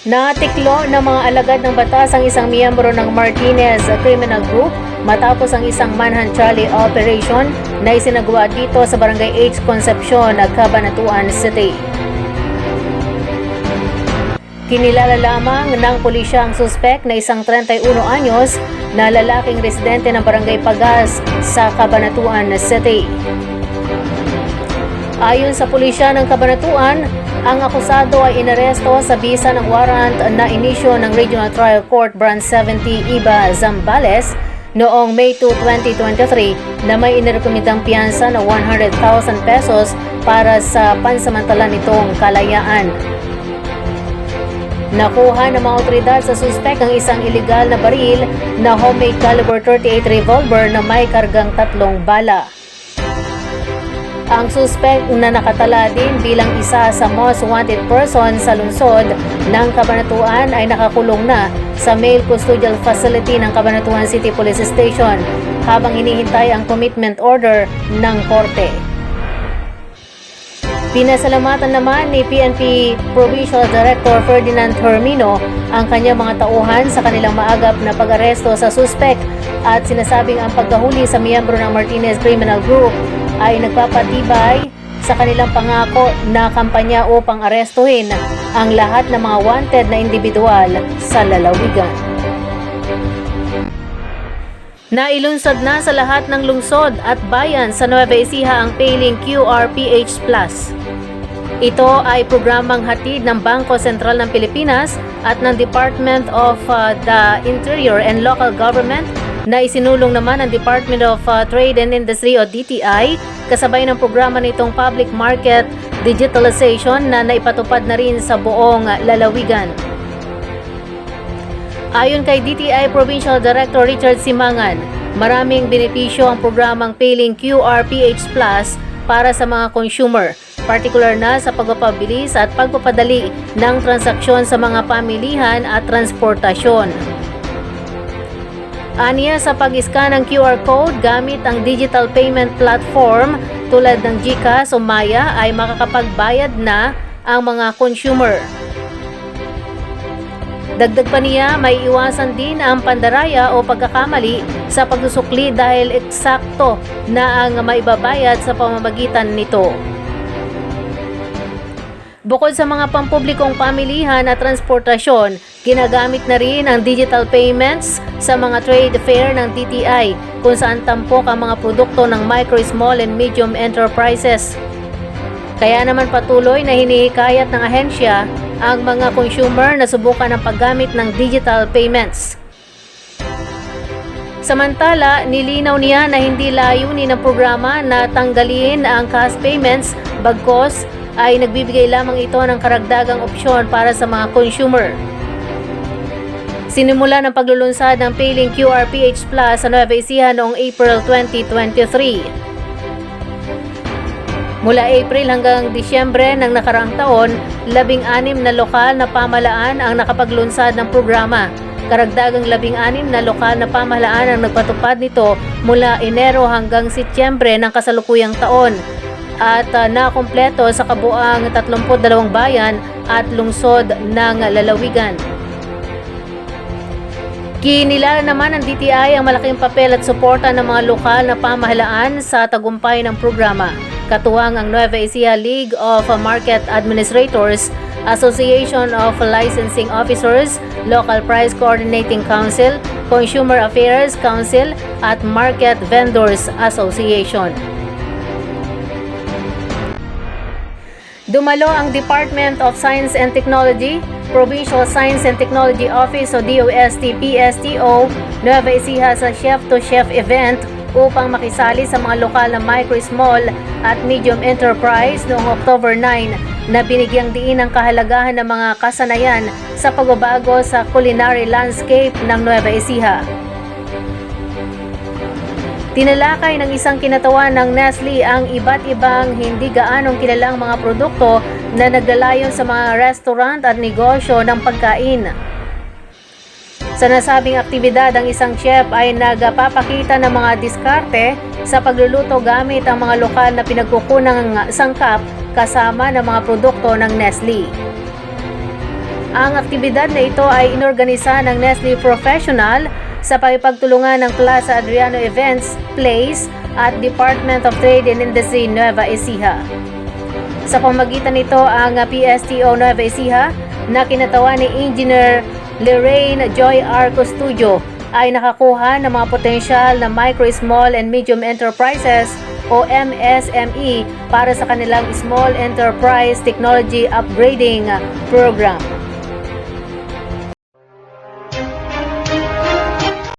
Natiklo ng mga alagad ng batas ang isang miyembro ng Martinez Criminal Group matapos ang isang manhunt Charlie operation na isinagawa dito sa Barangay H. Concepcion, Cabanatuan City. Kinilala lamang ng pulisya ang suspek na isang 31 anyos na lalaking residente ng Barangay Pagas sa Cabanatuan City. Ayon sa pulisya ng Cabanatuan, ang akusado ay inaresto sa bisa ng warrant na inisyo ng Regional Trial Court Branch 70 Iba Zambales noong May 2, 2023 na may inirekomendang piyansa na 100,000 pesos para sa pansamantala nitong kalayaan. Nakuha ng mga otoridad sa suspek ang isang iligal na baril na homemade caliber 38 revolver na may kargang 3 bala. Ang suspect na nakatala din bilang isa sa most wanted person sa lungsod ng Cabanatuan ay nakakulong na sa male custodial facility ng Cabanatuan City Police Station habang hinihintay ang commitment order ng korte. Pinasalamatan naman ni PNP Provincial Director Ferdinand Hermino ang kanyang mga tauhan sa kanilang maagap na pag-aresto sa suspect at sinasabing ang pagkahuli sa miyembro ng Martinez Criminal Group ay nagpapatibay sa kanilang pangako na kampanya upang arestuhin ang lahat ng mga wanted na individual sa lalawigan. Nailunsad na sa lahat ng lungsod at bayan sa Nueva Ecija ang Payling QRPH Plus. Ito ay programang hatid ng Bangko Sentral ng Pilipinas at ng Department of the Interior and Local Government na isinulong naman ng Department of Trade and Industry o DTI kasabay ng programa nitong Public Market Digitalization na naipatupad na rin sa buong lalawigan. Ayon kay DTI Provincial Director Richard Simangan, maraming benepisyo ang programang Payling QRPH Plus para sa mga consumer, partikular na sa pagpapabilis at pagpapadali ng transaksyon sa mga pamilihan at transportasyon. Aniya sa pag-scan ng QR code gamit ang digital payment platform tulad ng GCash o Maya ay makakapagbayad na ang mga consumer. Dagdag pa niya, may iwasan din ang pandaraya o pagkakamali sa pagsusukli dahil eksakto na ang maibabayad sa pamamagitan nito. Bukod sa mga pampublikong pamilihan at transportasyon, ginagamit na rin ang digital payments sa mga trade fair ng DTI kung saan tampok ang mga produkto ng micro, small and medium enterprises. Kaya naman patuloy na hinihikayat ng ahensya ang mga consumer na subukan ang paggamit ng digital payments. Samantala, nilinaw niya na hindi layunin ng programa na tanggalin ang cash payments, bagkus ay nagbibigay lamang ito ng karagdagang opsyon para sa mga consumer. Sinimula ng paglulunsad ng Payling QRPH Plus sa Nueva Ecija noong April 2023. Mula April hanggang Disyembre ng nakaraang taon, 16 na lokal na pamahalaan ang nakapaglunsad ng programa. Karagdagang 16 na lokal na pamahalaan ang nagpatupad nito mula Enero hanggang Setyembre ng kasalukuyang taon at nakumpleto sa kabuang 32 bayan at lungsod ng lalawigan. Kinilala naman ng DTI ang malaking papel at suporta ng mga lokal na pamahalaan sa tagumpay ng programa. Katuwang ang Nueva Ecija League of Market Administrators, Association of Licensing Officers, Local Price Coordinating Council, Consumer Affairs Council at Market Vendors Association. Dumalo ang Department of Science and Technology, Provincial Science and Technology Office o DOST-PSTO, Nueva Ecija sa Chef-to-Chef event upang makisali sa mga lokal na micro, small at medium enterprise noong October 9 na binigyang diin ang kahalagahan ng mga kasanayan sa pagbabago sa culinary landscape ng Nueva Ecija. Tinalakay ng isang kinatawan ng Nestle ang iba't ibang hindi gaanong kilalang mga produkto na naglalayon sa mga restaurant at negosyo ng pagkain. Sa nasabing aktibidad, ang isang chef ay nagpapakita ng mga diskarte sa pagluluto gamit ang mga lokal na pinagkukunang sangkap kasama ng mga produkto ng Nestle. Ang aktibidad na ito ay inorganisa ng Nestle Professional sa pakipagtulungan ng Plaza Adriano Events Place at Department of Trade and Industry Nueva Ecija. Sa pamagitan nito, ang PSTO Nueva Ecija na kinatawan ni Engineer Lorraine Joy Arco Studio ay nakakuha ng mga potensyal na micro, small and medium enterprises o MSME para sa kanilang Small Enterprise Technology Upgrading Program.